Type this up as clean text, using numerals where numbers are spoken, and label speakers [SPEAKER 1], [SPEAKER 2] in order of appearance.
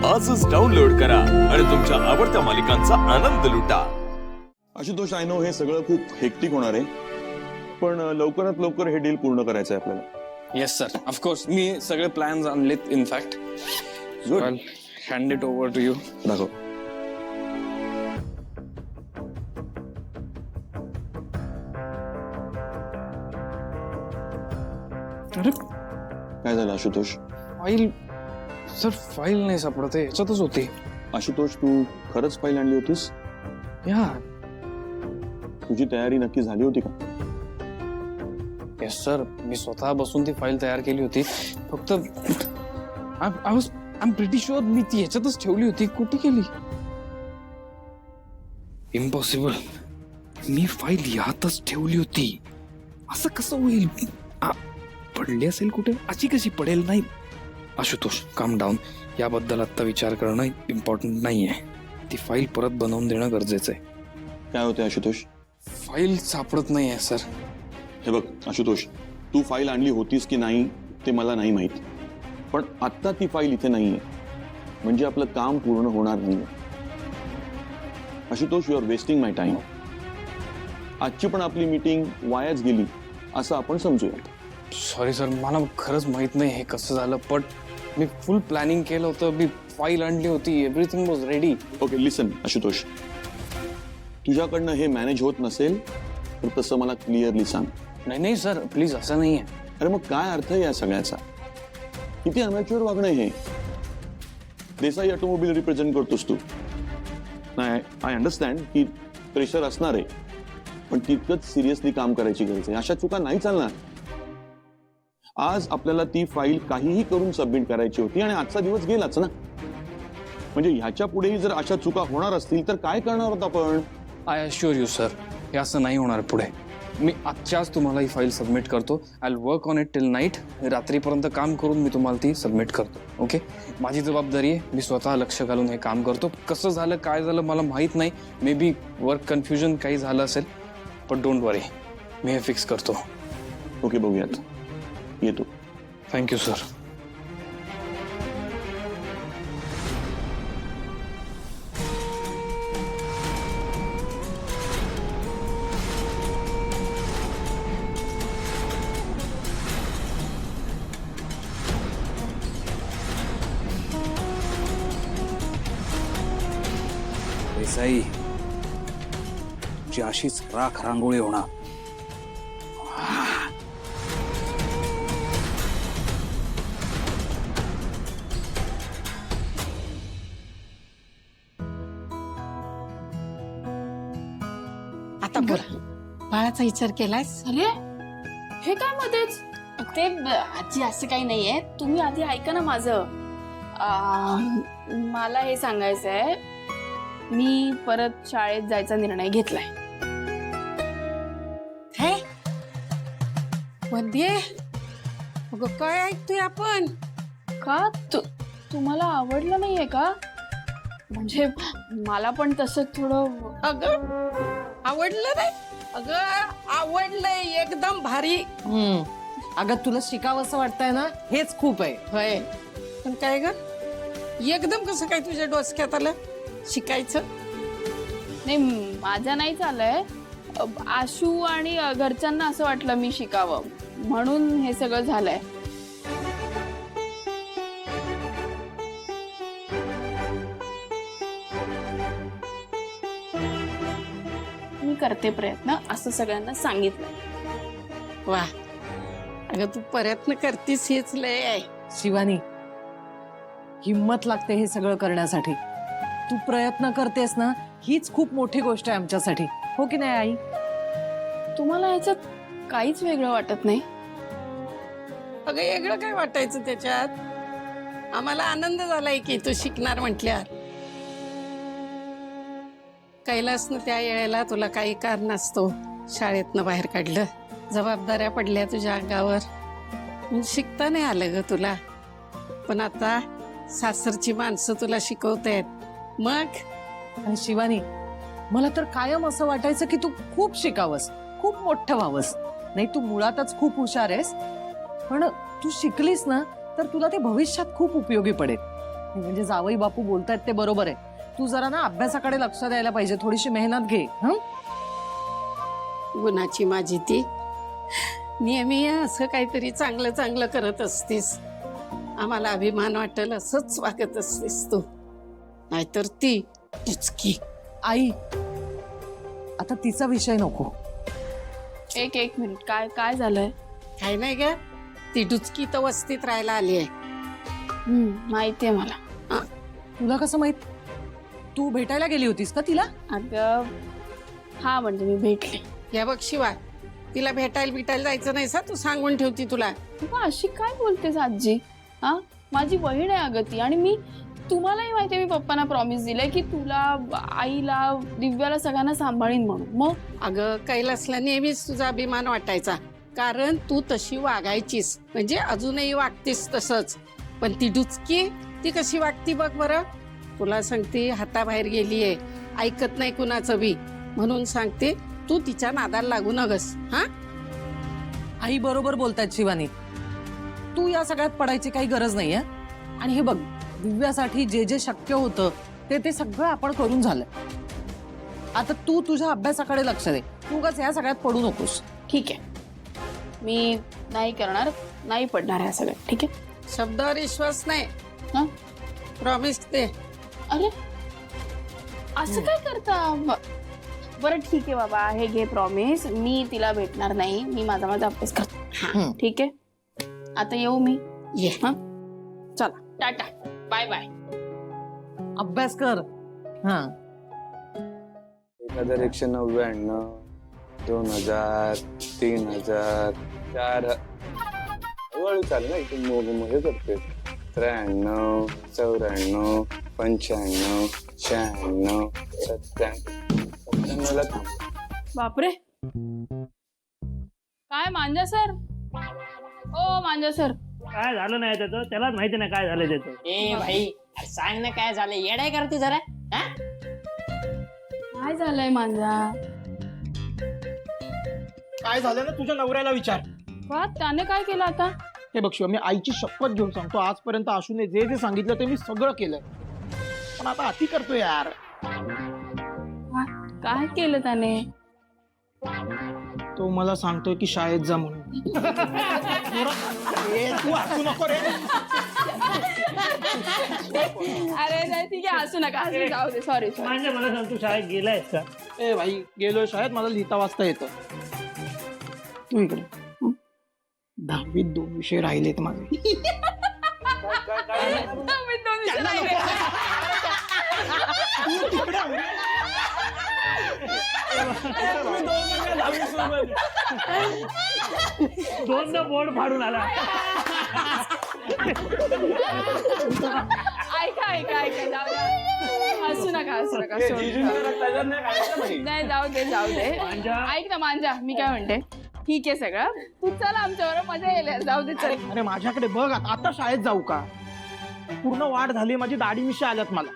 [SPEAKER 1] आजच डाउनलोड करा आणि तुमच्या आवडत्या मालिकांचा आनंद लुटा।
[SPEAKER 2] आशुतोष, आय नो हे सगळं खूप हेक्टिक होणार आहे, पण लवकरात लवकर हे डील पूर्ण करायचं आहे आपल्याला।
[SPEAKER 3] येस सर, ऑफकोर्स मी सगळे प्लॅन्स आणलेत in fact.
[SPEAKER 2] Good.
[SPEAKER 3] I'll hand it over to you.
[SPEAKER 2] दाखव।
[SPEAKER 3] अरे
[SPEAKER 2] काय झालं आशुतोष?
[SPEAKER 3] फाईल सर, फाईल नाही सापडत आहे, याच्यातच होती।
[SPEAKER 2] आशुतोष, तू खरंच फाईल आणली होतीस?
[SPEAKER 3] या
[SPEAKER 2] तुझी तयारी नक्की झाली होती का?
[SPEAKER 3] येस सर, मी स्वतः बसून ती फाईल तयार केली होती। फक्त आय एम प्रिटी शुअर मी ती याच्यातच ठेवली होती। कुठे गेली? इम्पॉसिबल, मी फाईल यातच ठेवली होती। असं कसं होईल? पडली असेल कुठे? अशी कशी पडेल? नाही आशुतोष, काम डाऊन। याबद्दल आता विचार करणं इम्पॉर्टंट नाहीये। ती फाईल परत बनवून देणं गरजेचं आहे।
[SPEAKER 2] काय होते आशुतोष?
[SPEAKER 3] फाईल सापडत नाहीये सर।
[SPEAKER 2] हे बघ आशुतोष, तू फाईल आणली होतीस की नाही ते मला नाही माहित, पण आत्ता ती फाईल इथे नाहीये, म्हणजे आपलं काम पूर्ण होणार नाहीये। Ashutosh, you are wasting my time. आजची पण आपली मीटिंग वायाच गेली असं आपण समजूया।
[SPEAKER 3] सॉरी सर, मला खरंच माहित नाही हे कसं झालं, पण मी फुल प्लॅनिंग केलं होतं। मी फाईल आणली होती, एव्हरीथिंग वॉज रेडी।
[SPEAKER 2] ओके लिसन आशुतोष, तुझ्याकडनं हे मॅनेज होत नसेल तर तसं मला क्लिअरली सांग।
[SPEAKER 3] नाही नाही सर, प्लीज असं नाही आहे।
[SPEAKER 2] अरे मग काय अर्थ आहे या सगळ्याचा? किती अमॅच्युअर वागणं हे। देसाई ऑटोमोबाईल रिप्रेझेंट करतोस तू। नाही, आय अंडरस्टँड की प्रेशर असणार आहे, पण तितकंच सिरियसली काम करायची गरज आहे। अशा चुका नाही चालणार। आज आपल्याला ती फाईल काहीही करून सबमिट करायची होती आणि आजचा दिवस गेलाच ना। म्हणजे ह्याच्या पुढेही जर अशा चुका होणार असतील तर काय करणार आहोत आपण?
[SPEAKER 3] आय अश्युअर यू सर, हे असं नाही होणार पुढे। मी आजच्याच तुम्हाला ही फाईल सबमिट करतो। I will work on it till night. रात्रीपर्यंत काम करून मी तुम्हाला ती सबमिट करतो। ओके, माझी जबाबदारी आहे, मी स्वतः लक्ष घालून हे काम करतो। कसं झालं काय झालं मला माहीत नाही, मे बी वर्क कन्फ्युजन काही झालं असेल, पण डोंट वरी, मी हे फिक्स करतो।
[SPEAKER 2] ओके, बघूयात, येतो।
[SPEAKER 3] Thank you sir.
[SPEAKER 4] देसाई, तुझी अशीच राख रांगोळी होणार।
[SPEAKER 5] आता बोल, बाळाचा विचार केलास?
[SPEAKER 6] अरे हे काय मध्येच? ते आजी असं काही नाहीये, तुम्ही आधी ऐका ना माझं। मला हे सांगायचंय, मी परत शाळेत जायचा निर्णय घेतलाय।
[SPEAKER 5] हे वंदे, अगं काय ऐकतोय आपण?
[SPEAKER 6] का तुम्हाला आवडलं नाहीये का? म्हणजे मला पण तसं थोडं।
[SPEAKER 5] अगं आवडलं नाही? अगं आवडलंय, एकदम भारी।
[SPEAKER 7] अगं तुला शिकावंसं वाटतंय ना, हेच खूप आहे।
[SPEAKER 5] होय, पण काय ग, एकदम कसं काय तुझ्या डोसक्यात आलं शिकायचं?
[SPEAKER 6] नाही, माझं नाही चाललंय। आशू आणि घरच्यांना असं वाटलं मी शिकावं, म्हणून हे सगळं झालंय। मी करते प्रयत्न, असं सगळ्यांना सांगितलं।
[SPEAKER 5] वा, अगं तू प्रयत्न करतीस हेच लय आहे।
[SPEAKER 7] शिवानी, हिम्मत लागते हे सगळं करण्यासाठी। तू प्रयत्न करतेस ना, हीच खूप मोठी गोष्ट आहे आमच्यासाठी, हो की नाही आई?
[SPEAKER 6] तुम्हाला ह्याच्यात काहीच वेगळं वाटत नाही?
[SPEAKER 5] अगं वेगळं काय वाटायचं त्याच्यात? आम्हाला आनंद झालाय की तू शिकणार म्हटल्यावर। कैलासनं त्या वेळेला तुला काही कारण असतो शाळेतनं बाहेर काढलं, जबाबदाऱ्या पडल्या तुझ्या अंगावर, शिकता नाही आलं ग तुला। पण आता सासरची माणसं तुला शिकवतायत मग।
[SPEAKER 7] आणि शिवानी, मला तर कायम असं वाटायचं की तू खूप शिकावंस, खूप मोठं व्हावंस। नाही, तू मुळातच खूप हुशार आहेस, पण तू शिकलीस ना तर तुला ते भविष्यात खूप उपयोगी पडेल। म्हणजे जावई बापू बोलतायत ते बरोबर आहे. तू जरा ना अभ्यासाकडे लक्ष द्यायला पाहिजे, थोडीशी मेहनत घे. हं?
[SPEAKER 5] गुणाची माझी ती नेहमी असं काहीतरी चांगलं चांगलं करत असतीस. आम्हाला अभिमान वाटेल असंच वागत असतीस तू. नाहीतर ती टुचकी.
[SPEAKER 7] आई, आता तिचा विषय नको.
[SPEAKER 6] एक मिनिट, काय काय झालंय?
[SPEAKER 5] काय नाही ग, ती डुचकी तर वस्तीत राहायला आली आहे.
[SPEAKER 6] माहितीये मला.
[SPEAKER 7] तुला कसं माहित? तू भेटायला गेली होतीस का तिला?
[SPEAKER 6] अगं हा, म्हणजे मी भेटले.
[SPEAKER 5] या बघ शिवा, तिला भेटायला जायचं नाही सा, तू सांगून ठेवती तुला.
[SPEAKER 6] तू अशी काय बोलतेस आजी? हा, माझी बहीण आहे अगं ती. आणि मी, तुम्हालाही माहितीये मी पप्पांना प्रॉमिस दिलंय की तुला, आईला, दिव्याला सगळ्यांना सांभाळीन म्हणून. मग
[SPEAKER 5] अगं कैलासला नेहमीच तुझा अभिमान वाटायचा, कारण तू तशी वागायचीस, म्हणजे अजूनही वागतीस तसंच. पण ती डुचकी, ती कशी वागती बघ बरं. तुला सांगते, हाताबाहेर गेलीये, ऐकत नाही कुणाचं बी. म्हणून सांगते, तू तिच्या नादाला लागू नगस. हा,
[SPEAKER 7] आई बरोबर बोलतायत शिवानी. तू या सगळ्यात पडायची काही गरज नाहीये. आणि हे बघ, दिव्यासाठी जे जे शक्य होतं ते सगळं आपण करून झालं. आता तू तुझ्या अभ्यासाकडे लक्ष दे. तू उगाच या सगळ्यात पडू नकोस.
[SPEAKER 6] ठीक आहे, मी नाही करणार, नाही पडणार ह्या सगळ्यात. ठीक आहे.
[SPEAKER 5] शब्दावर विश्वास नाही.
[SPEAKER 6] हा?
[SPEAKER 5] प्रॉमिस दे.
[SPEAKER 6] अरे असं काय करता? बरं ठीक आहे बाबा, हे घे प्रॉमिस. मी तिला भेटणार नाही, मी माझा अभ्यास करतो.
[SPEAKER 5] हा,
[SPEAKER 6] ठीक आहे. आता येऊ मी.
[SPEAKER 5] ये.
[SPEAKER 6] हा, चला, टाटा, बाय बाय.
[SPEAKER 7] अभ्यास कर. हा,
[SPEAKER 3] 1199, 2000, 3000, 4000. हळूहळू चाल ना, इथे हे करते. 93, 94, 95, 96, 97ला थांब.
[SPEAKER 6] बापरे, काय मांजा सर? ओ मांजा सर,
[SPEAKER 8] काय झालं नाही त्याचं, त्यालाच माहिती नाही काय झालं त्याचं.
[SPEAKER 9] ए भाई, अरे सांग ना काय झालं, येडाय करते जरा. हा?
[SPEAKER 6] काय झालंय मांजा?
[SPEAKER 10] काय झालं ना, तुझ्या नवऱ्याला विचार.
[SPEAKER 6] का, त्याने काय केलं आता?
[SPEAKER 10] हे बघ शिवा, मी आईची शपथ घेऊन सांगतो, आजपर्यंत आशूने जे जे सांगितलं ते मी सगळं केलंय. पण आता अति करतो यार.
[SPEAKER 6] काय केलं त्याने?
[SPEAKER 10] तो मला सांगतोय की शाळेत जा म्हणून. ए, तू हसू नको रे.
[SPEAKER 6] अरे नाही, ठीक आहे, हसू नका, हसू, जाऊ दे. सॉरी.
[SPEAKER 8] म्हणजे मला सांग, तू शाळेत गेलायस का?
[SPEAKER 10] ए भाई, गेलोय शाळेत, मला लिहिता वाचता येतं. तू इकडे. 10वीत 2 विषय राहिलेत माझे.
[SPEAKER 8] दोनदा बोर्ड फाडून आला.
[SPEAKER 6] ऐका, जाऊ द्या. हसू नका, नाही, जाऊ दे. ऐक ना मांजा, मी काय म्हणते, ठीक आहे सगळं, तू चल आमच्याबरोबर, मजा येईल. जाऊ दे, चल.
[SPEAKER 10] अरे माझ्याकडे बघ, आता शाळेत जाऊ का? पूर्ण वाढ झाली माझी, दाढी मिशी आल्यात मला.